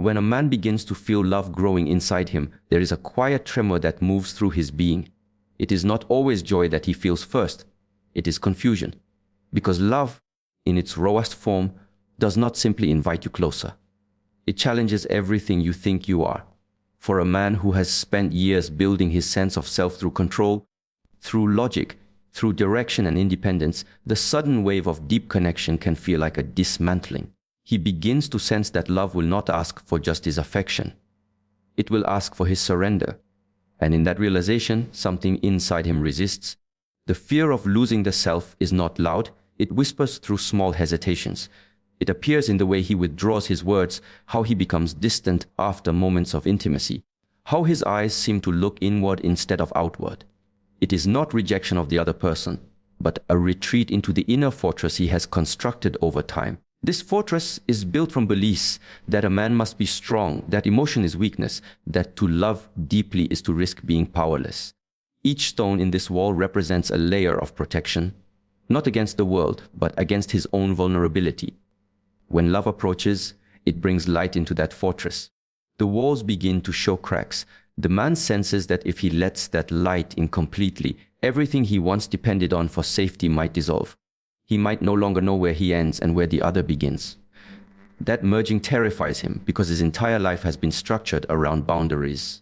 When a man begins to feel love growing inside him, there is a quiet tremor that moves through his being. It is not always joy that he feels first. It is confusion. Because love, in its rawest form, does not simply invite you closer. It challenges everything you think you are. For a man who has spent years building his sense of self through control, through logic, through direction and independence, the sudden wave of deep connection can feel like a dismantling. He begins to sense that love will not ask for just his affection. It will ask for his surrender. And in that realization, something inside him resists. The fear of losing the self is not loud. It whispers through small hesitations. It appears in the way he withdraws his words, how he becomes distant after moments of intimacy, how his eyes seem to look inward instead of outward. It is not rejection of the other person, but a retreat into the inner fortress he has constructed over time. This fortress is built from beliefs that a man must be strong, that emotion is weakness, that to love deeply is to risk being powerless. Each stone in this wall represents a layer of protection, not against the world, but against his own vulnerability. When love approaches, it brings light into that fortress. The walls begin to show cracks. The man senses that if he lets that light in completely, everything he once depended on for safety might dissolve. He might no longer know where he ends and where the other begins. That merging terrifies him because his entire life has been structured around boundaries.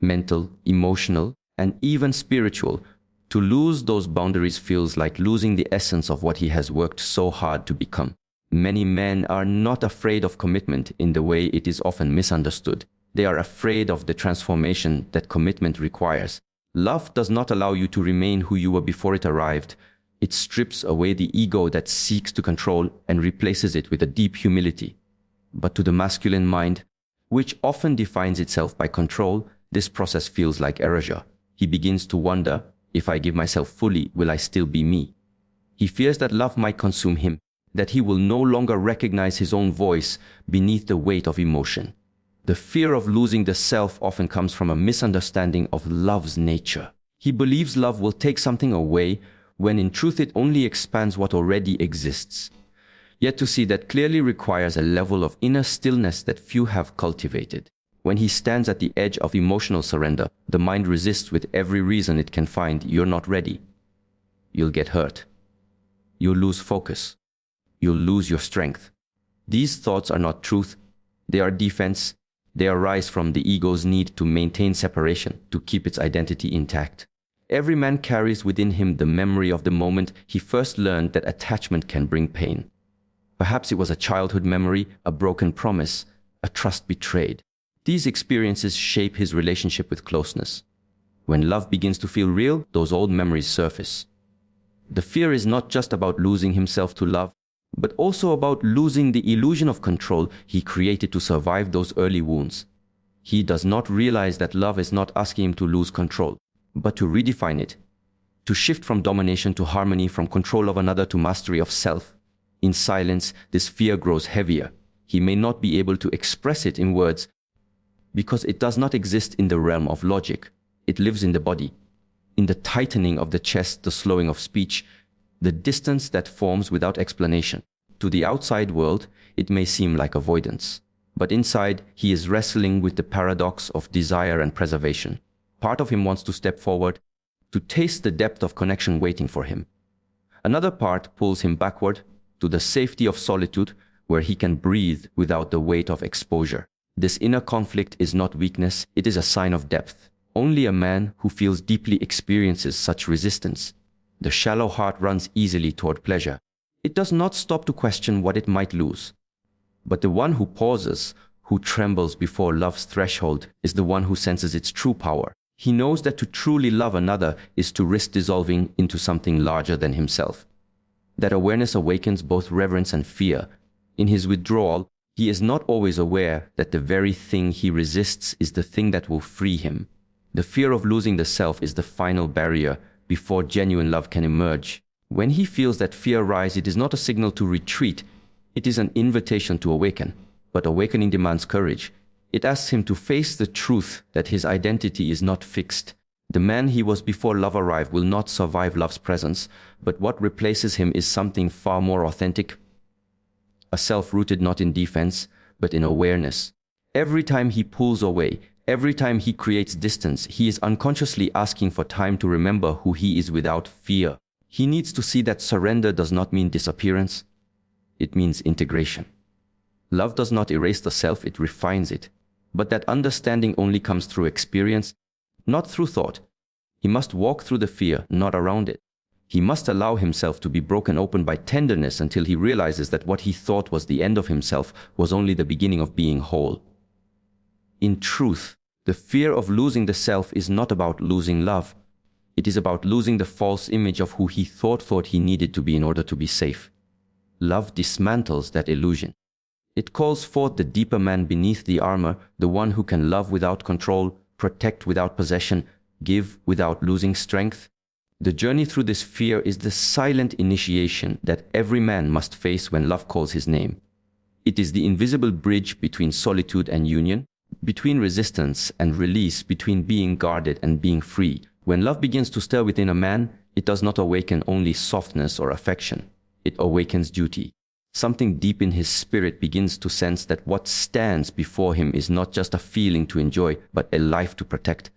Mental, emotional, and even spiritual. To lose those boundaries feels like losing the essence of what he has worked so hard to become. Many men are not afraid of commitment in the way it is often misunderstood. They are afraid of the transformation that commitment requires. Love does not allow you to remain who you were before it arrived. It strips away the ego that seeks to control and replaces it with a deep humility. But to the masculine mind, which often defines itself by control, this process feels like erasure. He begins to wonder, if I give myself fully, will I still be me? He fears that love might consume him, that he will no longer recognize his own voice beneath the weight of emotion. The fear of losing the self often comes from a misunderstanding of love's nature. He believes love will take something away, when in truth it only expands what already exists. Yet to see that clearly requires a level of inner stillness that few have cultivated. When he stands at the edge of emotional surrender, the mind resists with every reason it can find. You're not ready. You'll get hurt. You'll lose focus. You'll lose your strength. These thoughts are not truth. They are defense. They arise from the ego's need to maintain separation, to keep its identity intact. Every man carries within him the memory of the moment he first learned that attachment can bring pain. Perhaps it was a childhood memory, a broken promise, a trust betrayed. These experiences shape his relationship with closeness. When love begins to feel real, those old memories surface. The fear is not just about losing himself to love, but also about losing the illusion of control he created to survive those early wounds. He does not realize that love is not asking him to lose control, but to redefine it, to shift from domination to harmony, from control of another to mastery of self. In silence, this fear grows heavier. He may not be able to express it in words because it does not exist in the realm of logic. It lives in the body, in the tightening of the chest, the slowing of speech, the distance that forms without explanation. To the outside world, it may seem like avoidance, but inside, he is wrestling with the paradox of desire and preservation. Part of him wants to step forward, to taste the depth of connection waiting for him. Another part pulls him backward to the safety of solitude, where he can breathe without the weight of exposure. This inner conflict is not weakness, it is a sign of depth. Only a man who feels deeply experiences such resistance. The shallow heart runs easily toward pleasure. It does not stop to question what it might lose. But the one who pauses, who trembles before love's threshold, is the one who senses its true power. He knows that to truly love another is to risk dissolving into something larger than himself. That awareness awakens both reverence and fear. In his withdrawal, he is not always aware that the very thing he resists is the thing that will free him. The fear of losing the self is the final barrier before genuine love can emerge. When he feels that fear rise, it is not a signal to retreat. It is an invitation to awaken. But awakening demands courage. It asks him to face the truth that his identity is not fixed. The man he was before love arrived will not survive love's presence, but what replaces him is something far more authentic. A self rooted not in defense, but in awareness. Every time he pulls away, every time he creates distance, he is unconsciously asking for time to remember who he is without fear. He needs to see that surrender does not mean disappearance. It means integration. Love does not erase the self, it refines it. But that understanding only comes through experience, not through thought. He must walk through the fear, not around it. He must allow himself to be broken open by tenderness until he realizes that what he thought was the end of himself was only the beginning of being whole. In truth, the fear of losing the self is not about losing love. It is about losing the false image of who he thought he needed to be in order to be safe. Love dismantles that illusion. It calls forth the deeper man beneath the armor, the one who can love without control, protect without possession, give without losing strength. The journey through this fear is the silent initiation that every man must face when love calls his name. It is the invisible bridge between solitude and union, between resistance and release, between being guarded and being free. When love begins to stir within a man, it does not awaken only softness or affection. It awakens duty. Something deep in his spirit begins to sense that what stands before him is not just a feeling to enjoy, but a life to protect.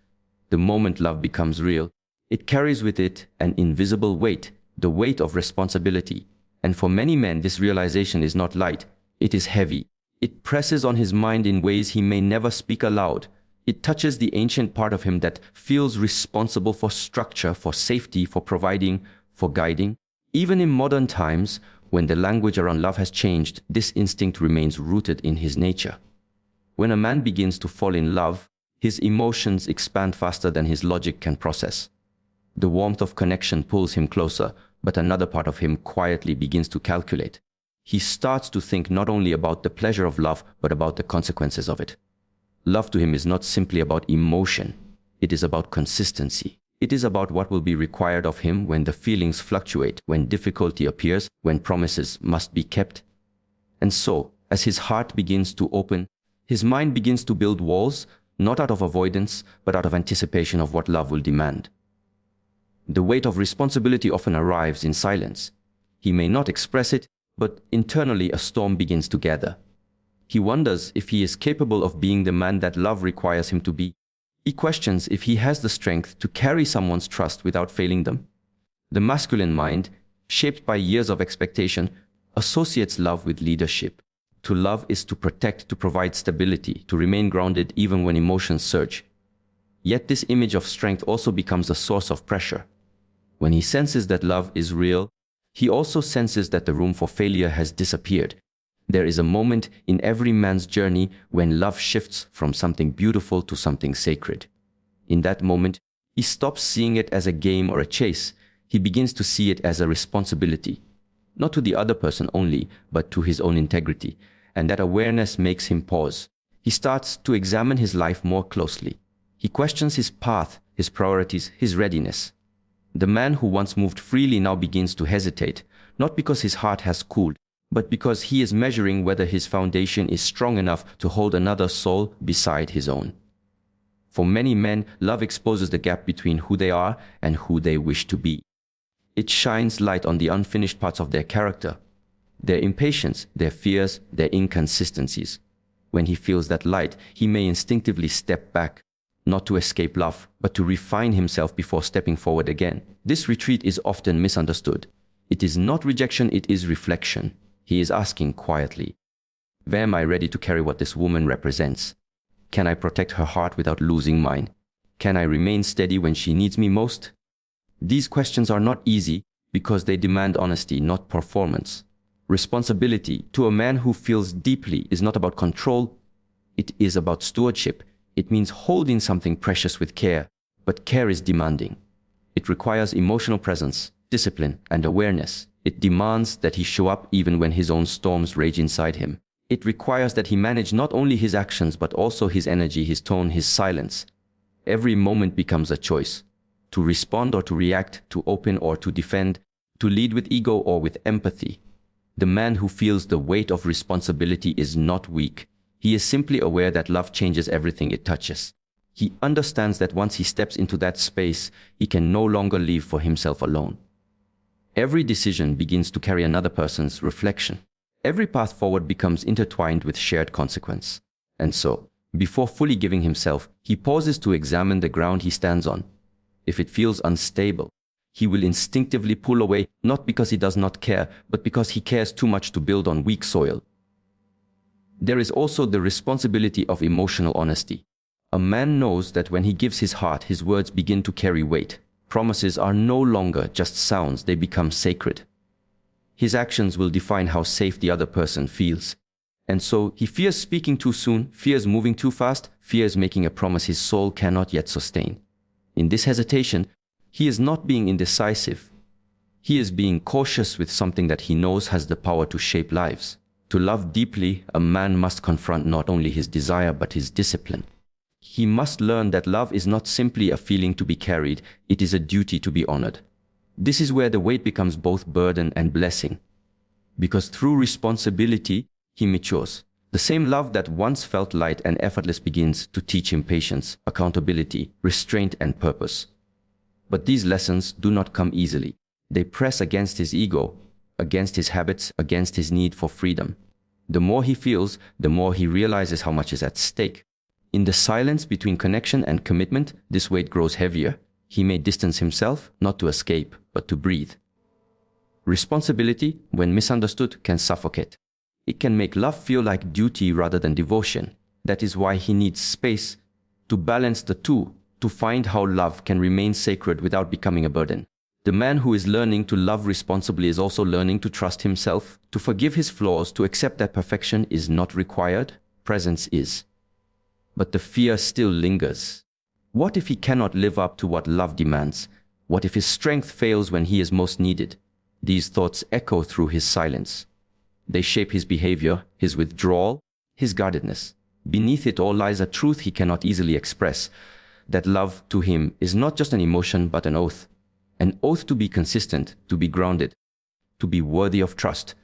The moment love becomes real, it carries with it an invisible weight, the weight of responsibility. And for many men, this realization is not light, it is heavy. It presses on his mind in ways he may never speak aloud. It touches the ancient part of him that feels responsible for structure, for safety, for providing, for guiding. Even in modern times, when the language around love has changed, this instinct remains rooted in his nature. When a man begins to fall in love, his emotions expand faster than his logic can process. The warmth of connection pulls him closer, but another part of him quietly begins to calculate. He starts to think not only about the pleasure of love, but about the consequences of it. Love to him is not simply about emotion. It is about consistency. It is about what will be required of him when the feelings fluctuate, when difficulty appears, when promises must be kept. And so, as his heart begins to open, his mind begins to build walls, not out of avoidance, but out of anticipation of what love will demand. The weight of responsibility often arrives in silence. He may not express it, but internally a storm begins to gather. He wonders if he is capable of being the man that love requires him to be. He questions if he has the strength to carry someone's trust without failing them. The masculine mind, shaped by years of expectation, associates love with leadership. To love is to protect, to provide stability, to remain grounded even when emotions surge. Yet this image of strength also becomes a source of pressure. When he senses that love is real, he also senses that the room for failure has disappeared. There is a moment in every man's journey when love shifts from something beautiful to something sacred. In that moment, he stops seeing it as a game or a chase. He begins to see it as a responsibility, not to the other person only, but to his own integrity. And that awareness makes him pause. He starts to examine his life more closely. He questions his path, his priorities, his readiness. The man who once moved freely now begins to hesitate, not because his heart has cooled, but because he is measuring whether his foundation is strong enough to hold another soul beside his own. For many men, love exposes the gap between who they are and who they wish to be. It shines light on the unfinished parts of their character, their impatience, their fears, their inconsistencies. When he feels that light, he may instinctively step back, not to escape love, but to refine himself before stepping forward again. This retreat is often misunderstood. It is not rejection, it is reflection. He is asking quietly, where am I ready to carry what this woman represents? Can I protect her heart without losing mine? Can I remain steady when she needs me most? These questions are not easy because they demand honesty, not performance. Responsibility to a man who feels deeply is not about control, it is about stewardship. It means holding something precious with care, but care is demanding. It requires emotional presence, discipline, and awareness. It demands that he show up even when his own storms rage inside him. It requires that he manage not only his actions, but also his energy, his tone, his silence. Every moment becomes a choice. To respond or to react, to open or to defend, to lead with ego or with empathy. The man who feels the weight of responsibility is not weak. He is simply aware that love changes everything it touches. He understands that once he steps into that space, he can no longer live for himself alone. Every decision begins to carry another person's reflection. Every path forward becomes intertwined with shared consequence. And so, before fully giving himself, he pauses to examine the ground he stands on. If it feels unstable, he will instinctively pull away, not because he does not care, but because he cares too much to build on weak soil. There is also the responsibility of emotional honesty. A man knows that when he gives his heart, his words begin to carry weight. Promises are no longer just sounds, they become sacred. His actions will define how safe the other person feels. And so he fears speaking too soon, fears moving too fast, fears making a promise his soul cannot yet sustain. In this hesitation, he is not being indecisive. He is being cautious with something that he knows has the power to shape lives. To love deeply, a man must confront not only his desire but his discipline. He must learn that love is not simply a feeling to be carried, it is a duty to be honored. This is where the weight becomes both burden and blessing. Because through responsibility, he matures. The same love that once felt light and effortless begins to teach him patience, accountability, restraint, and purpose. But these lessons do not come easily. They press against his ego, against his habits, against his need for freedom. The more he feels, the more he realizes how much is at stake. In the silence between connection and commitment, this weight grows heavier. He may distance himself, not to escape, but to breathe. Responsibility, when misunderstood, can suffocate. It can make love feel like duty rather than devotion. That is why he needs space to balance the two, to find how love can remain sacred without becoming a burden. The man who is learning to love responsibly is also learning to trust himself, to forgive his flaws, to accept that perfection is not required, presence is. But the fear still lingers. What if he cannot live up to what love demands? What if his strength fails when he is most needed? These thoughts echo through his silence. They shape his behavior, his withdrawal, his guardedness. Beneath it all lies a truth he cannot easily express, that love to him is not just an emotion but an oath. An oath to be consistent, to be grounded, to be worthy of trust.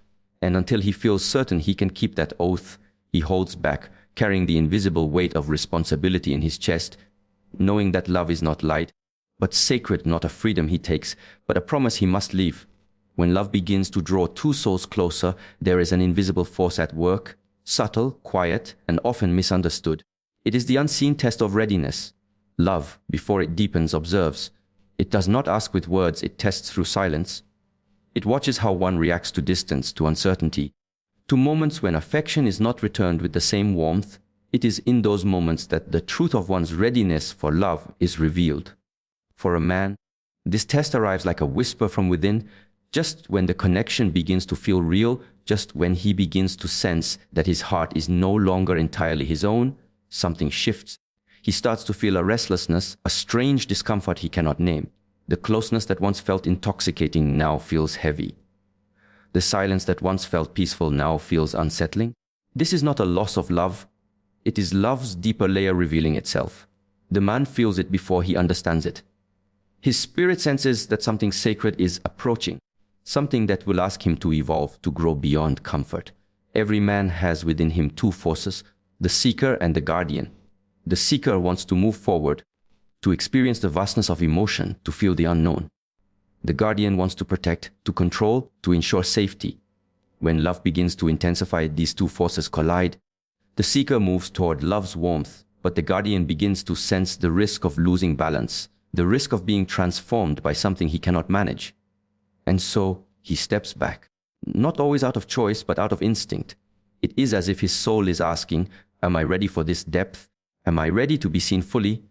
And until he feels certain he can keep that oath, he holds back, carrying the invisible weight of responsibility in his chest, knowing that love is not light, but sacred, not a freedom he takes, but a promise he must leave. When love begins to draw two souls closer, there is an invisible force at work, subtle, quiet, and often misunderstood. It is the unseen test of readiness. Love, before it deepens, observes. It does not ask with words, it tests through silence. It watches how one reacts to distance, to uncertainty, to moments when affection is not returned with the same warmth. It is in those moments that the truth of one's readiness for love is revealed. For a man, this test arrives like a whisper from within, just when the connection begins to feel real, just when he begins to sense that his heart is no longer entirely his own, something shifts. He starts to feel a restlessness, a strange discomfort he cannot name. The closeness that once felt intoxicating now feels heavy. The silence that once felt peaceful now feels unsettling. This is not a loss of love. It is love's deeper layer revealing itself. The man feels it before he understands it. His spirit senses that something sacred is approaching, something that will ask him to evolve, to grow beyond comfort. Every man has within him two forces, the seeker and the guardian. The seeker wants to move forward, to experience the vastness of emotion, to feel the unknown. The guardian wants to protect, to control, to ensure safety. When love begins to intensify, these two forces collide. The seeker moves toward love's warmth, but the guardian begins to sense the risk of losing balance, the risk of being transformed by something he cannot manage. And so he steps back, not always out of choice, but out of instinct. It is as if his soul is asking, am I ready for this depth? Am I ready to be seen fully?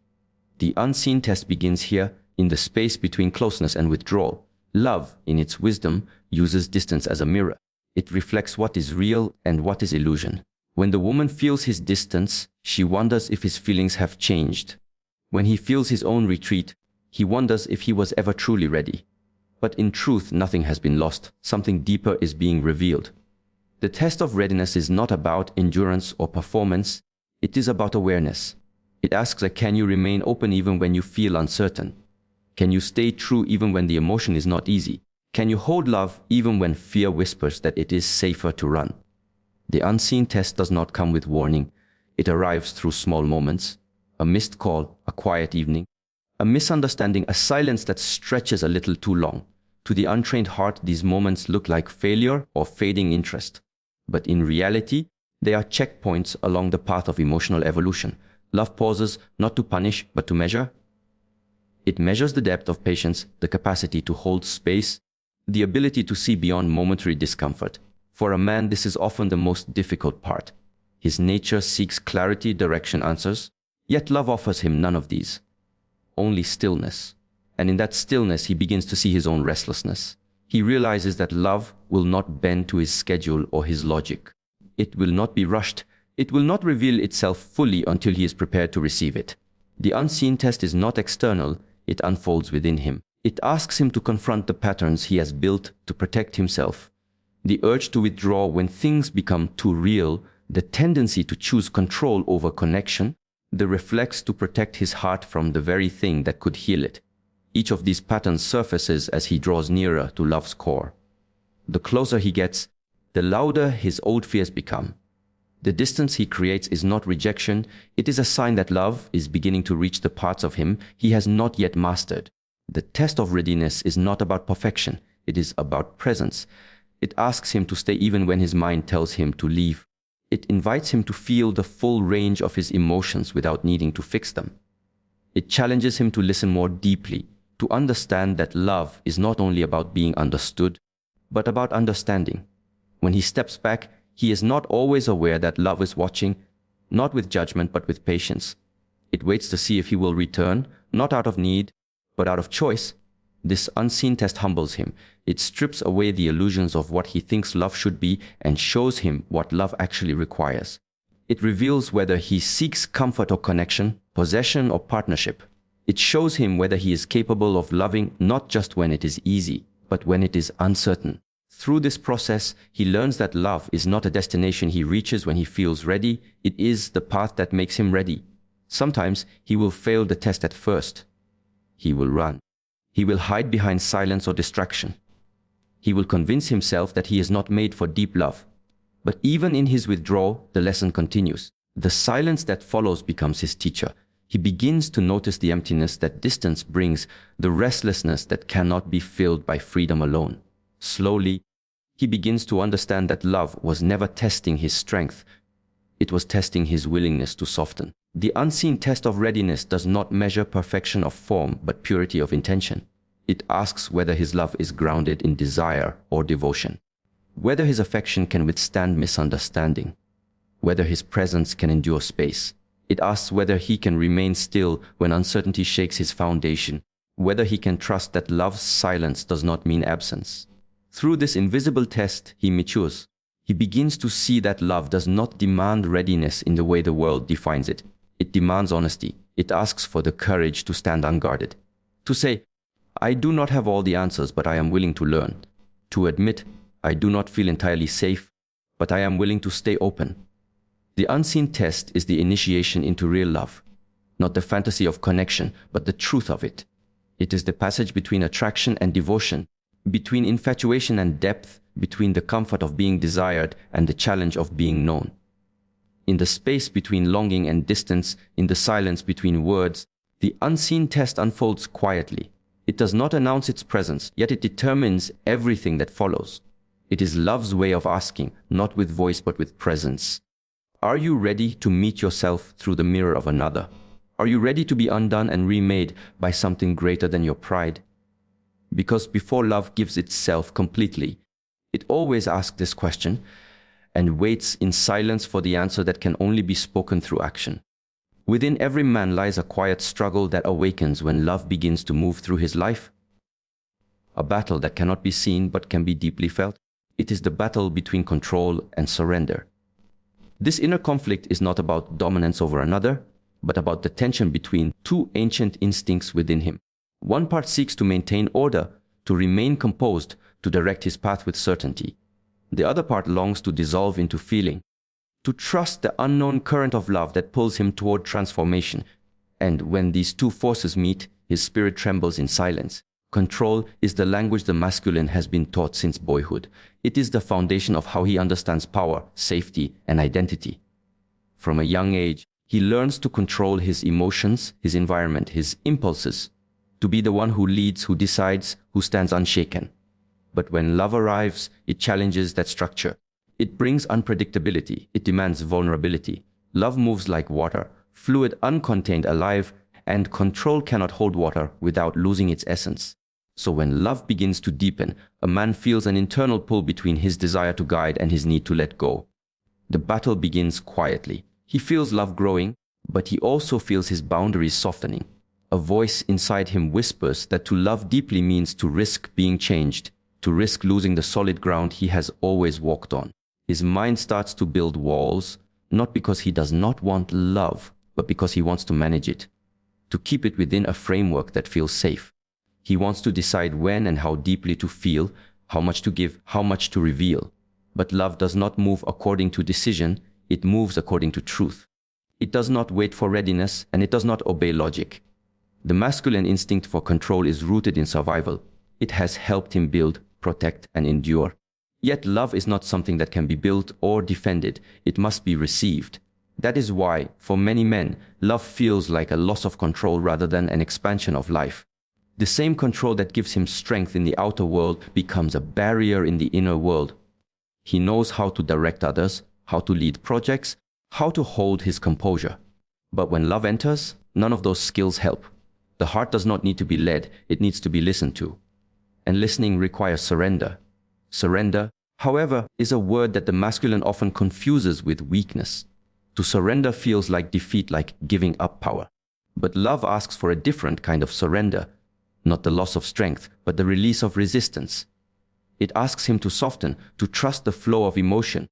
The unseen test begins here, in the space between closeness and withdrawal. Love, in its wisdom, uses distance as a mirror. It reflects what is real and what is illusion. When the woman feels his distance, she wonders if his feelings have changed. When he feels his own retreat, he wonders if he was ever truly ready. But in truth, nothing has been lost. Something deeper is being revealed. The test of readiness is not about endurance or performance. It is about awareness. It asks can you remain open even when you feel uncertain? Can you stay true even when the emotion is not easy? Can you hold love even when fear whispers that it is safer to run? The unseen test does not come with warning. It arrives through small moments. A missed call, a quiet evening, a misunderstanding, a silence that stretches a little too long. To the untrained heart, these moments look like failure or fading interest. But in reality, They are checkpoints along the path of emotional evolution. Love pauses not to punish, but to measure. It measures the depth of patience, the capacity to hold space, the ability to see beyond momentary discomfort. For a man, this is often the most difficult part. His nature seeks clarity, direction, answers, yet love offers him none of these. Only stillness. And in that stillness, he begins to see his own restlessness. He realizes that love will not bend to his schedule or his logic. It will not be rushed. It will not reveal itself fully until he is prepared to receive it. The unseen test is not external, it unfolds within him. It asks him to confront the patterns he has built to protect himself. The urge to withdraw when things become too real, the tendency to choose control over connection, the reflex to protect his heart from the very thing that could heal it. Each of these patterns surfaces as he draws nearer to love's core. The closer he gets, the louder his old fears become. The distance he creates is not rejection, it is a sign that love is beginning to reach the parts of him he has not yet mastered. The test of readiness is not about perfection, it is about presence. It asks him to stay even when his mind tells him to leave. It invites him to feel the full range of his emotions without needing to fix them. It challenges him to listen more deeply, to understand that love is not only about being understood, but about understanding. When he steps back, he is not always aware that love is watching, not with judgment but with patience. It waits to see if he will return, not out of need, but out of choice. This unseen test humbles him. It strips away the illusions of what he thinks love should be and shows him what love actually requires. It reveals whether he seeks comfort or connection, possession or partnership. It shows him whether he is capable of loving not just when it is easy, but when it is uncertain. Through this process, he learns that love is not a destination he reaches when he feels ready, it is the path that makes him ready. Sometimes he will fail the test at first. He will run. He will hide behind silence or distraction. He will convince himself that he is not made for deep love. But even in his withdrawal, the lesson continues. The silence that follows becomes his teacher. He begins to notice the emptiness that distance brings, the restlessness that cannot be filled by freedom alone. Slowly, he begins to understand that love was never testing his strength. It was testing his willingness to soften. The unseen test of readiness does not measure perfection of form, but purity of intention. It asks whether his love is grounded in desire or devotion, whether his affection can withstand misunderstanding, whether his presence can endure space. It asks whether he can remain still when uncertainty shakes his foundation, whether he can trust that love's silence does not mean absence. Through this invisible test, he matures. He begins to see that love does not demand readiness in the way the world defines it. It demands honesty. It asks for the courage to stand unguarded. To say, I do not have all the answers, but I am willing to learn. To admit, I do not feel entirely safe, but I am willing to stay open. The unseen test is the initiation into real love. Not the fantasy of connection, but the truth of it. It is the passage between attraction and devotion, between infatuation and depth, between the comfort of being desired and the challenge of being known. In the space between longing and distance, in the silence between words, the unseen test unfolds quietly. It does not announce its presence, yet it determines everything that follows. It is love's way of asking, not with voice but with presence. Are you ready to meet yourself through the mirror of another? Are you ready to be undone and remade by something greater than your pride? Because before love gives itself completely, it always asks this question and waits in silence for the answer that can only be spoken through action. Within every man lies a quiet struggle that awakens when love begins to move through his life. A battle that cannot be seen but can be deeply felt. It is the battle between control and surrender. This inner conflict is not about dominance over another, but about the tension between two ancient instincts within him. One part seeks to maintain order, to remain composed, to direct his path with certainty. The other part longs to dissolve into feeling, to trust the unknown current of love that pulls him toward transformation. And when these two forces meet, his spirit trembles in silence. Control is the language the masculine has been taught since boyhood. It is the foundation of how he understands power, safety, and identity. From a young age, he learns to control his emotions, his environment, his impulses, to be the one who leads, who decides, who stands unshaken. But when love arrives, it challenges that structure. It brings unpredictability. It demands vulnerability. Love moves like water, fluid, uncontained, alive, and control cannot hold water without losing its essence. So when love begins to deepen, a man feels an internal pull between his desire to guide and his need to let go. The battle begins quietly. He feels love growing, but he also feels his boundaries softening. A voice inside him whispers that to love deeply means to risk being changed, to risk losing the solid ground he has always walked on. His mind starts to build walls, not because he does not want love, but because he wants to manage it, to keep it within a framework that feels safe. He wants to decide when and how deeply to feel, how much to give, how much to reveal. But love does not move according to decision, it moves according to truth. It does not wait for readiness, and it does not obey logic. The masculine instinct for control is rooted in survival. It has helped him build, protect, and endure. Yet love is not something that can be built or defended. It must be received. That is why, for many men, love feels like a loss of control rather than an expansion of life. The same control that gives him strength in the outer world becomes a barrier in the inner world. He knows how to direct others, how to lead projects, how to hold his composure. But when love enters, none of those skills help. The heart does not need to be led, it needs to be listened to. And listening requires surrender. Surrender, however, is a word that the masculine often confuses with weakness. To surrender feels like defeat, like giving up power. But love asks for a different kind of surrender, not the loss of strength, but the release of resistance. It asks him to soften, to trust the flow of emotion,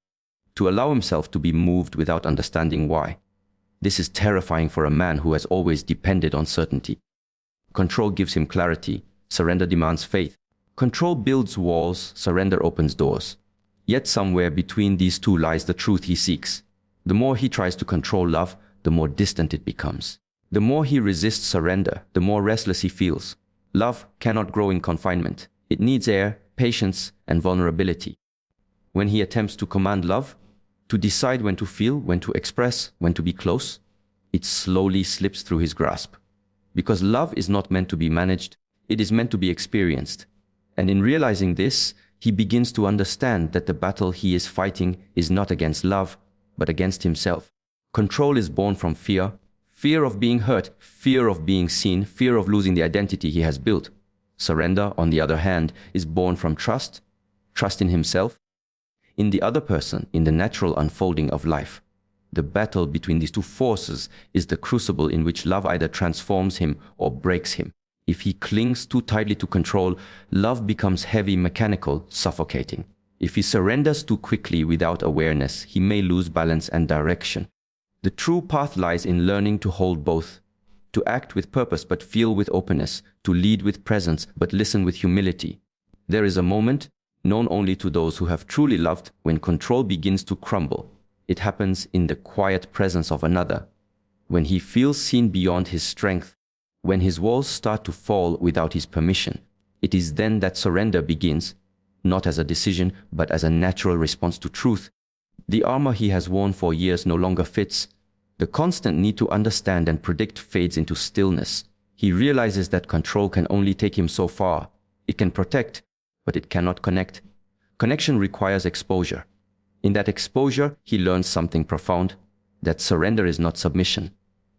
to allow himself to be moved without understanding why. This is terrifying for a man who has always depended on certainty. Control gives him clarity, surrender demands faith. Control builds walls, surrender opens doors. Yet somewhere between these two lies the truth he seeks. The more he tries to control love, the more distant it becomes. The more he resists surrender, the more restless he feels. Love cannot grow in confinement. It needs air, patience, and vulnerability. When he attempts to command love, to decide when to feel, when to express, when to be close, it slowly slips through his grasp. Because love is not meant to be managed, it is meant to be experienced. And in realizing this, he begins to understand that the battle he is fighting is not against love, but against himself. Control is born from fear, fear of being hurt, fear of being seen, fear of losing the identity he has built. Surrender, on the other hand, is born from trust, trust in himself, in the other person, in the natural unfolding of life. The battle between these two forces is the crucible in which love either transforms him or breaks him. If he clings too tightly to control, love becomes heavy, mechanical, suffocating. If he surrenders too quickly without awareness, he may lose balance and direction. The true path lies in learning to hold both, to act with purpose but feel with openness, to lead with presence but listen with humility. There is a moment, known only to those who have truly loved, when control begins to crumble. It happens in the quiet presence of another, when he feels seen beyond his strength, when his walls start to fall without his permission. It is then that surrender begins, not as a decision, but as a natural response to truth. The armor he has worn for years no longer fits. The constant need to understand and predict fades into stillness. He realizes that control can only take him so far. It can protect, but it cannot connect. Connection requires exposure. In that exposure, he learns something profound, that surrender is not submission.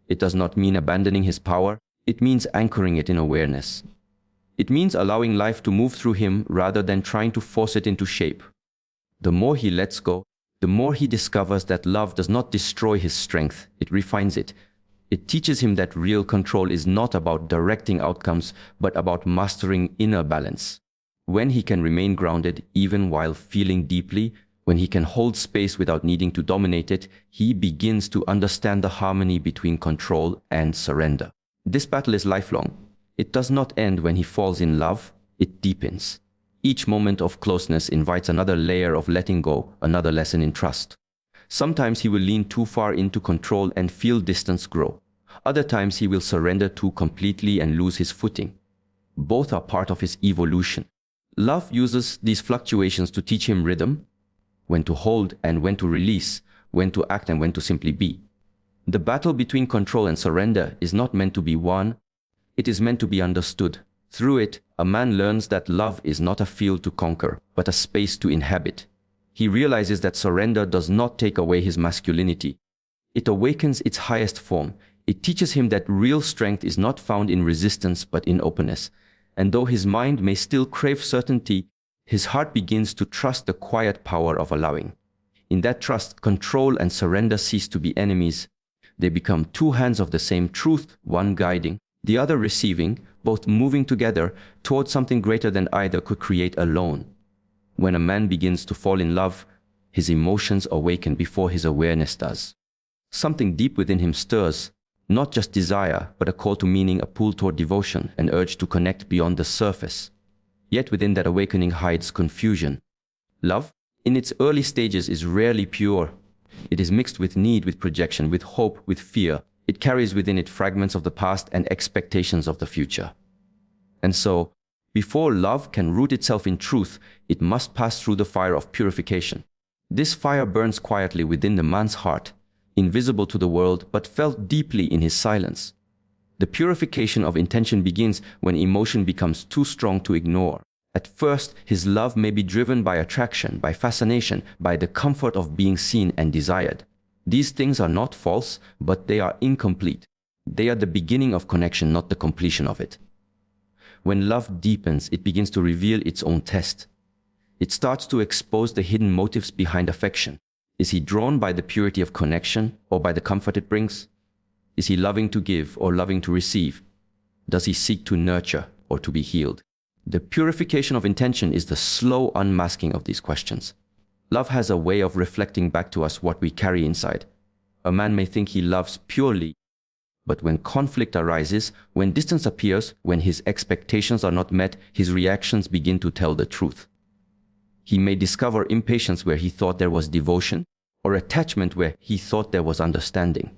It does not mean abandoning his power. It means anchoring it in awareness. It means allowing life to move through him rather than trying to force it into shape. The more he lets go, the more he discovers that love does not destroy his strength, it refines it. It teaches him that real control is not about directing outcomes, but about mastering inner balance. When he can remain grounded even while feeling deeply, when he can hold space without needing to dominate it, he begins to understand the harmony between control and surrender. This battle is lifelong. It does not end when he falls in love, it deepens. Each moment of closeness invites another layer of letting go, another lesson in trust. Sometimes he will lean too far into control and feel distance grow. Other times he will surrender too completely and lose his footing. Both are part of his evolution. Love uses these fluctuations to teach him rhythm, when to hold and when to release, when to act and when to simply be. The battle between control and surrender is not meant to be won, it is meant to be understood. Through it, a man learns that love is not a field to conquer, but a space to inhabit. He realizes that surrender does not take away his masculinity. It awakens its highest form. It teaches him that real strength is not found in resistance but in openness. And though his mind may still crave certainty, his heart begins to trust the quiet power of allowing. In that trust, control and surrender cease to be enemies. They become two hands of the same truth, one guiding, the other receiving, both moving together towards something greater than either could create alone. When a man begins to fall in love, his emotions awaken before his awareness does. Something deep within him stirs, not just desire, but a call to meaning, a pull toward devotion, an urge to connect beyond the surface. Yet within that awakening hides confusion. Love, in its early stages, is rarely pure. It is mixed with need, with projection, with hope, with fear. It carries within it fragments of the past and expectations of the future. And so, before love can root itself in truth, it must pass through the fire of purification. This fire burns quietly within the man's heart, invisible to the world, but felt deeply in his silence. The purification of intention begins when emotion becomes too strong to ignore. At first, his love may be driven by attraction, by fascination, by the comfort of being seen and desired. These things are not false, but they are incomplete. They are the beginning of connection, not the completion of it. When love deepens, it begins to reveal its own test. It starts to expose the hidden motives behind affection. Is he drawn by the purity of connection or by the comfort it brings? Is he loving to give or loving to receive? Does he seek to nurture or to be healed? The purification of intention is the slow unmasking of these questions. Love has a way of reflecting back to us what we carry inside. A man may think he loves purely, but when conflict arises, when distance appears, when his expectations are not met, his reactions begin to tell the truth. He may discover impatience where he thought there was devotion, or attachment where he thought there was understanding.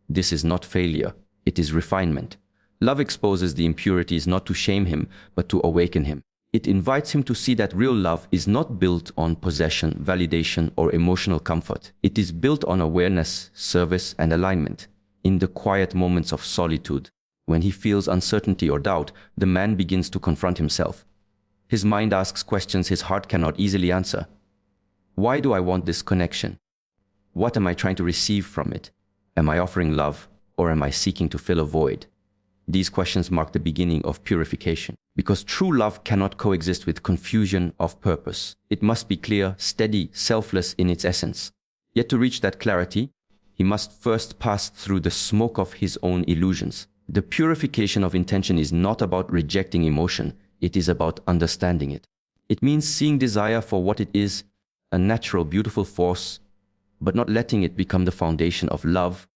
This is not failure, it is refinement. Love exposes the impurities not to shame him, but to awaken him. It invites him to see that real love is not built on possession, validation, or emotional comfort. It is built on awareness, service, and alignment. In the quiet moments of solitude, when he feels uncertainty or doubt, the man begins to confront himself. His mind asks questions his heart cannot easily answer. Why do I want this connection? What am I trying to receive from it? Am I offering love, or am I seeking to fill a void? These questions mark the beginning of purification, because true love cannot coexist with confusion of purpose. It must be clear, steady, selfless in its essence. Yet to reach that clarity, he must first pass through the smoke of his own illusions. The purification of intention is not about rejecting emotion, it is about understanding it. It means seeing desire for what it is, a natural, beautiful force, but not letting it become the foundation of love.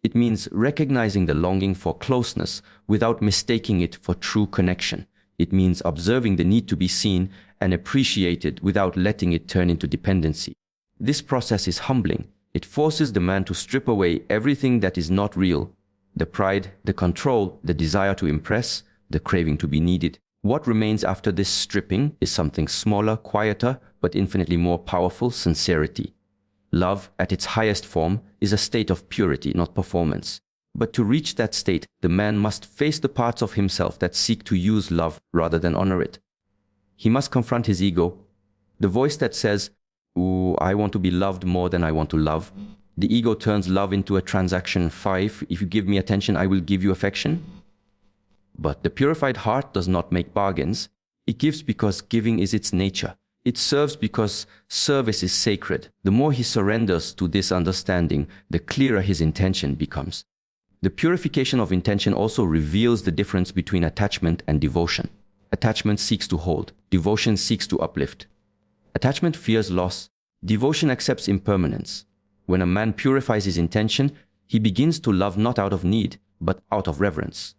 It means recognizing the longing for closeness without mistaking it for true connection. It means observing the need to be seen and appreciated without letting it turn into dependency. This process is humbling. It forces the man to strip away everything that is not real: the pride, the control, the desire to impress, the craving to be needed. What remains after this stripping is something smaller, quieter, but infinitely more powerful: sincerity. Love, at its highest form, is a state of purity, not performance. But to reach that state, the man must face the parts of himself that seek to use love rather than honor it. He must confront his ego, the voice that says, "Ooh, I want to be loved more than I want to love." The ego turns love into a transaction. If you give me attention, I will give you affection. But the purified heart does not make bargains. It gives because giving is its nature. It serves because service is sacred. The more he surrenders to this understanding, the clearer his intention becomes. The purification of intention also reveals the difference between attachment and devotion. Attachment seeks to hold. Devotion seeks to uplift. Attachment fears loss. Devotion accepts impermanence. When a man purifies his intention, he begins to love not out of need, but out of reverence.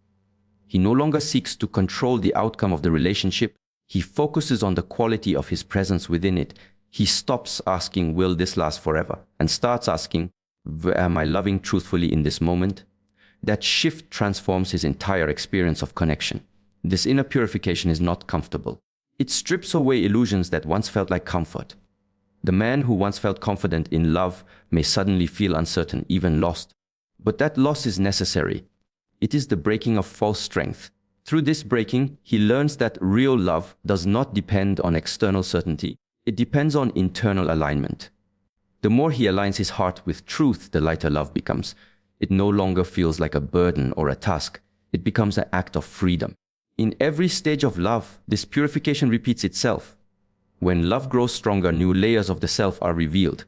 He no longer seeks to control the outcome of the relationship. He focuses on the quality of his presence within it. He stops asking, "Will this last forever?" and starts asking, "Am I loving truthfully in this moment?" That shift transforms his entire experience of connection. This inner purification is not comfortable. It strips away illusions that once felt like comfort. The man who once felt confident in love may suddenly feel uncertain, even lost. But that loss is necessary. It is the breaking of false strength. Through this breaking, he learns that real love does not depend on external certainty. It depends on internal alignment. The more he aligns his heart with truth, the lighter love becomes. It no longer feels like a burden or a task. It becomes an act of freedom. In every stage of love, this purification repeats itself. When love grows stronger, new layers of the self are revealed.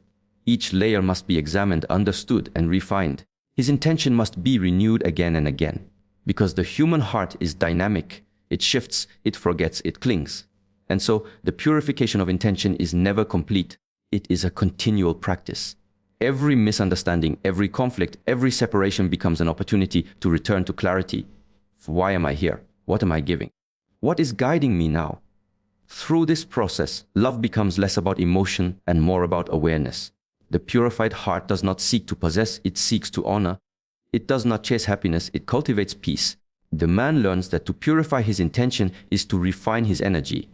Each layer must be examined, understood, and refined. His intention must be renewed again and again. Because the human heart is dynamic. It shifts, it forgets, it clings. And so, the purification of intention is never complete. It is a continual practice. Every misunderstanding, every conflict, every separation becomes an opportunity to return to clarity. Why am I here? What am I giving? What is guiding me now? Through this process, love becomes less about emotion and more about awareness. The purified heart does not seek to possess, it seeks to honor. It does not chase happiness, it cultivates peace. The man learns that to purify his intention is to refine his energy,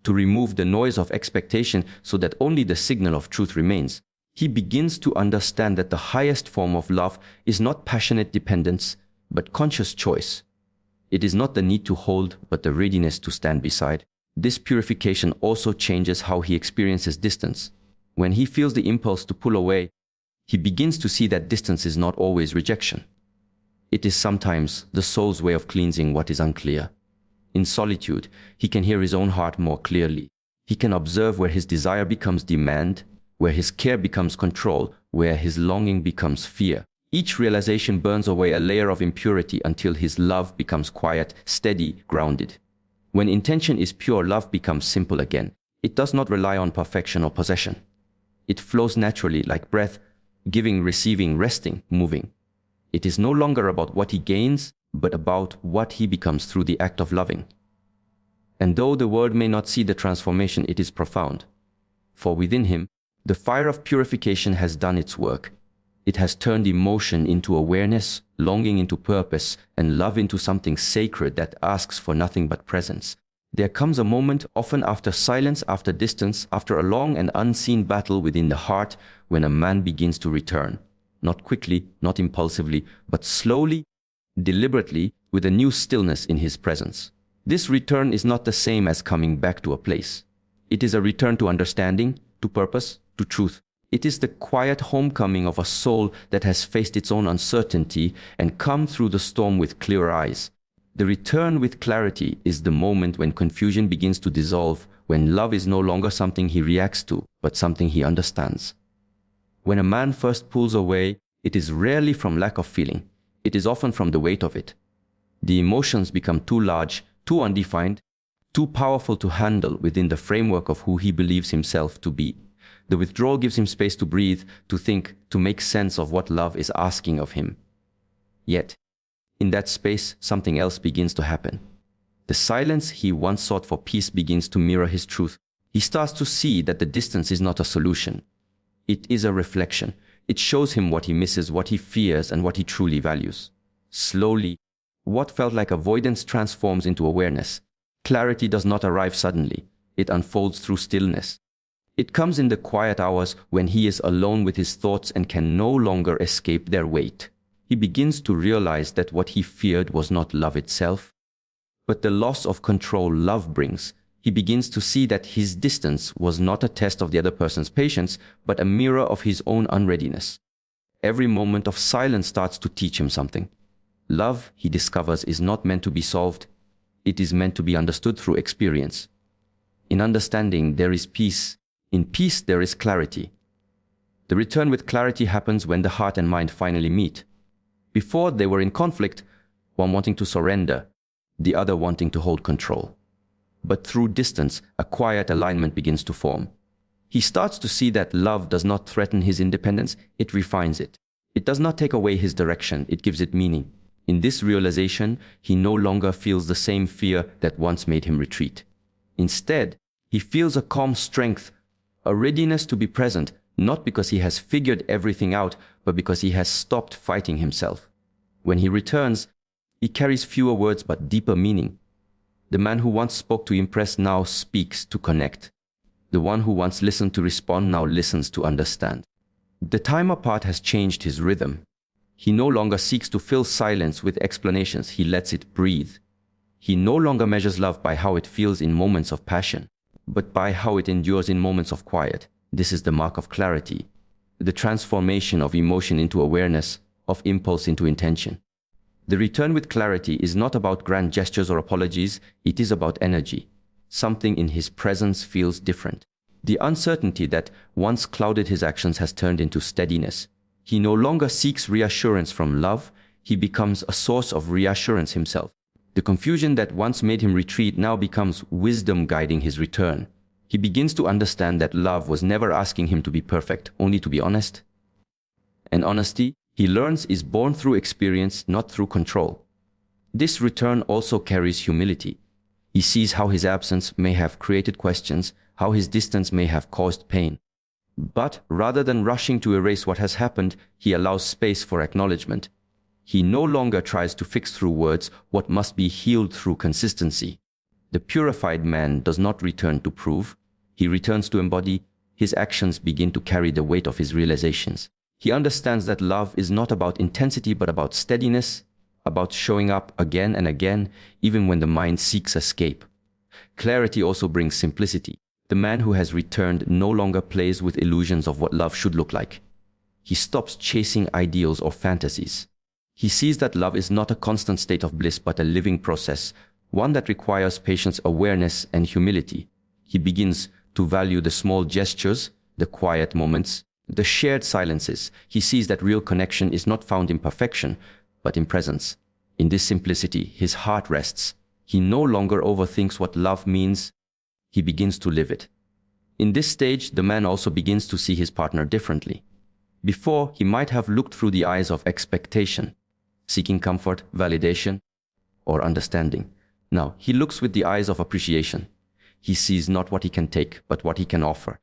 to remove the noise of expectation so that only the signal of truth remains. He begins to understand that the highest form of love is not passionate dependence, but conscious choice. It is not the need to hold, but the readiness to stand beside. This purification also changes how he experiences distance. When he feels the impulse to pull away, he begins to see that distance is not always rejection. It is sometimes the soul's way of cleansing what is unclear. In solitude, he can hear his own heart more clearly. He can observe where his desire becomes demand, where his care becomes control, where his longing becomes fear. Each realization burns away a layer of impurity until his love becomes quiet, steady, grounded. When intention is pure, love becomes simple again. It does not rely on perfection or possession. It flows naturally like breath, giving, receiving, resting, moving. It is no longer about what he gains, but about what he becomes through the act of loving. And though the world may not see the transformation, it is profound. For within him, the fire of purification has done its work. It has turned emotion into awareness, longing into purpose, and love into something sacred that asks for nothing but presence. There comes a moment, often after silence, after distance, after a long and unseen battle within the heart, when a man begins to return. Not quickly, not impulsively, but slowly, deliberately, with a new stillness in his presence. This return is not the same as coming back to a place. It is a return to understanding, to purpose, to truth. It is the quiet homecoming of a soul that has faced its own uncertainty and come through the storm with clear eyes. The return with clarity is the moment when confusion begins to dissolve, when love is no longer something he reacts to, but something he understands. When a man first pulls away, it is rarely from lack of feeling. It is often from the weight of it. The emotions become too large, too undefined, too powerful to handle within the framework of who he believes himself to be. The withdrawal gives him space to breathe, to think, to make sense of what love is asking of him. Yet, in that space, something else begins to happen. The silence he once sought for peace begins to mirror his truth. He starts to see that the distance is not a solution. It is a reflection. It shows him what he misses, what he fears, and what he truly values. Slowly, what felt like avoidance transforms into awareness. Clarity does not arrive suddenly. It unfolds through stillness. It comes in the quiet hours when he is alone with his thoughts and can no longer escape their weight. He begins to realize that what he feared was not love itself, but the loss of control love brings. He begins to see that his distance was not a test of the other person's patience, but a mirror of his own unreadiness. Every moment of silence starts to teach him something. Love, he discovers, is not meant to be solved. It is meant to be understood through experience. In understanding, there is peace. In peace, there is clarity. The return with clarity happens when the heart and mind finally meet. Before, they were in conflict, one wanting to surrender, the other wanting to hold control. But through distance, a quiet alignment begins to form. He starts to see that love does not threaten his independence, it refines it. It does not take away his direction, it gives it meaning. In this realization, he no longer feels the same fear that once made him retreat. Instead, he feels a calm strength, a readiness to be present, not because he has figured everything out, but because he has stopped fighting himself. When he returns, he carries fewer words but deeper meaning. The man who once spoke to impress now speaks to connect. The one who once listened to respond now listens to understand. The time apart has changed his rhythm. He no longer seeks to fill silence with explanations, he lets it breathe. He no longer measures love by how it feels in moments of passion. but by how it endures in moments of quiet. This is the mark of clarity, the transformation of emotion into awareness, of impulse into intention. The return with clarity is not about grand gestures or apologies, it is about energy. Something in his presence feels different. The uncertainty that once clouded his actions has turned into steadiness. He no longer seeks reassurance from love, he becomes a source of reassurance himself. The confusion that once made him retreat now becomes wisdom guiding his return. He begins to understand that love was never asking him to be perfect, only to be honest. And honesty, he learns, is born through experience, not through control. This return also carries humility. He sees how his absence may have created questions, how his distance may have caused pain. But rather than rushing to erase what has happened, he allows space for acknowledgement. He no longer tries to fix through words what must be healed through consistency. The purified man does not return to prove. He returns to embody. His actions begin to carry the weight of his realizations. He understands that love is not about intensity but about steadiness, about showing up again and again, even when the mind seeks escape. Clarity also brings simplicity. The man who has returned no longer plays with illusions of what love should look like. He stops chasing ideals or fantasies. He sees that love is not a constant state of bliss but a living process, one that requires patience, awareness, and humility. He begins to value the small gestures, the quiet moments, the shared silences. He sees that real connection is not found in perfection, but in presence. In this simplicity, his heart rests. He no longer overthinks what love means. He begins to live it. In this stage, the man also begins to see his partner differently. Before, he might have looked through the eyes of expectation, seeking comfort, validation, or understanding. Now, he looks with the eyes of appreciation. He sees not what he can take, but what he can offer.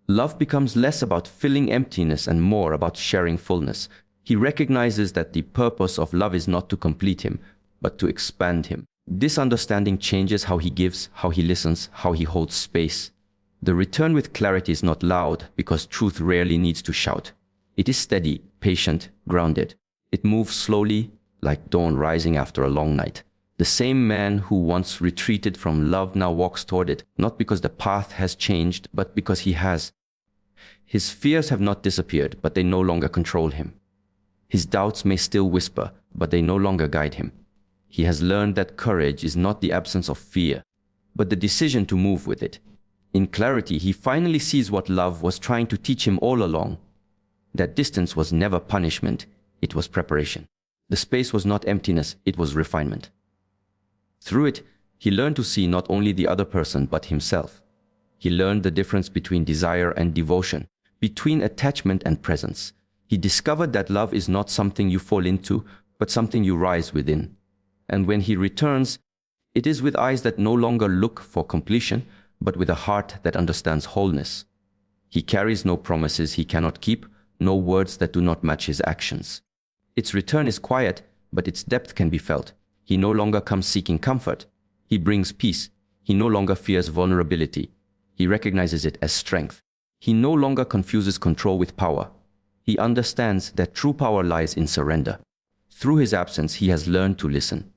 Love becomes less about filling emptiness and more about sharing fullness. He recognizes that the purpose of love is not to complete him, but to expand him. This understanding changes how he gives, how he listens, how he holds space. The return with clarity is not loud, because truth rarely needs to shout. It is steady, patient, grounded. It moves slowly, like dawn rising after a long night. The same man who once retreated from love now walks toward it, not because the path has changed, but because he has. His fears have not disappeared, but they no longer control him. His doubts may still whisper, but they no longer guide him. He has learned that courage is not the absence of fear, but the decision to move with it. In clarity, he finally sees what love was trying to teach him all along. That distance was never punishment, it was preparation. The space was not emptiness, it was refinement. Through it, he learned to see not only the other person, but himself. He learned the difference between desire and devotion, between attachment and presence. He discovered that love is not something you fall into, but something you rise within. And when he returns, it is with eyes that no longer look for completion, but with a heart that understands wholeness. He carries no promises he cannot keep, no words that do not match his actions. Its return is quiet, but its depth can be felt. He no longer comes seeking comfort. He brings peace. He no longer fears vulnerability. He recognizes it as strength. He no longer confuses control with power. He understands that true power lies in surrender. Through his absence, he has learned to listen.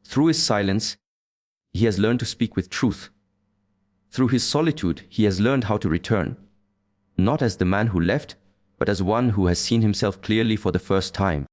Through his silence, he has learned to speak with truth. Through his solitude, he has learned how to return, not as the man who left, but as one who has seen himself clearly for the first time.